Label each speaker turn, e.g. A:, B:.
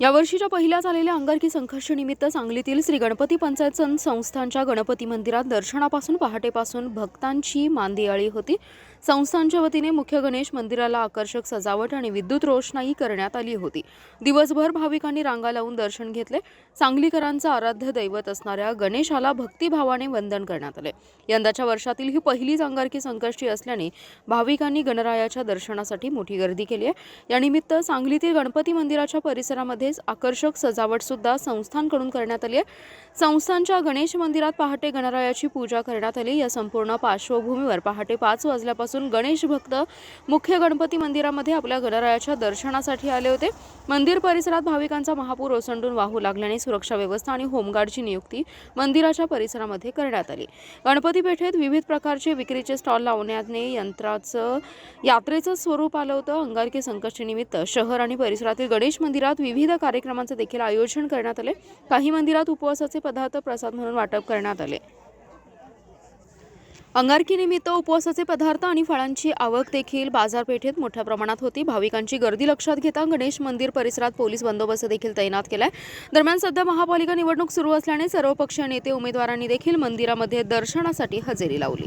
A: यावर्षीच्या पहिल्या झालेल्या अंगारकी संकष्टीनिमित्त सांगलीतील श्री गणपती पंचायत संस्थानच्या गणपती मंदिरात दर्शनापासून पहाटेपासून भक्तांची मांदियाळी होती। संस्थानच्या वतीने मुख्य गणेश मंदिराला आकर्षक सजावट आणि विद्युत रोषणाई करण्यात आली होती। दिवसभर भाविकांनी रांगा लावून दर्शन घेतले। सांगलीकरांचा आराध्य दैवत असणाऱ्या गणेशाला भक्तिभावाने वंदन करण्यात आले। यंदाच्या वर्षातील ही पहिलीच अंगारकी संकष्टी असल्याने भाविकांनी गणरायाच्या दर्शनासाठी मोठी गर्दी केली आहे। यानिमित्त सांगलीतील गणपती मंदिराच्या परिसरामध्ये आकर्षक सजावट सुद्धा संस्थानकडून करण्यात आली आहे। संस्थानच्या गणेश मंदिरात पहाटे गणरायाची पूजा करण्यात आली। या संपूर्ण पार्श्वभूमीवर पहाटे 5 वाजल्यापासून गणेश भक्त मुख्य गणपती मंदिरामध्ये आपल्या गणरायाच्या दर्शनासाठी आले होते। मंदिर परिसरात भाविकांचा महापूर ओसंडून वाहू लागल्याने सुरक्षा व्यवस्था आणि होमगार्डची नियुक्ती मंदिराच्या परिसरामध्ये करण्यात आली। गणपती पेठेत विविध प्रकारचे विक्रीचे स्टॉल लावण्याने यात्रेचं स्वरूप आलं होतं। अंगारकी संकष्टीनिमित्त शहर आणि परिसरातील गणेश मंदिरात विविध कार्यक्रमांचे देखील आयोजन करण्यात आले। काही मंदिरात उपवासाचे पदार्थ प्रसाद म्हणून वाटप करण्यात आले। अंगारकीनिमित्त उपवासाचे पदार्थ आणि फळांची आवक देखील बाजारपेठेत मोठ्या प्रमाणात होती। भाविकांची गर्दी लक्षात घेता गणेश मंदिर परिसरात पोलीस बंदोबस्त देखील तैनात केलाय। दरम्यान सध्या महापालिका निवडणूक सुरू असल्याने सर्वपक्षीय नेते उमेदवारांनी देखील मंदिरामध्ये दर्शनासाठी हजेरी लावली।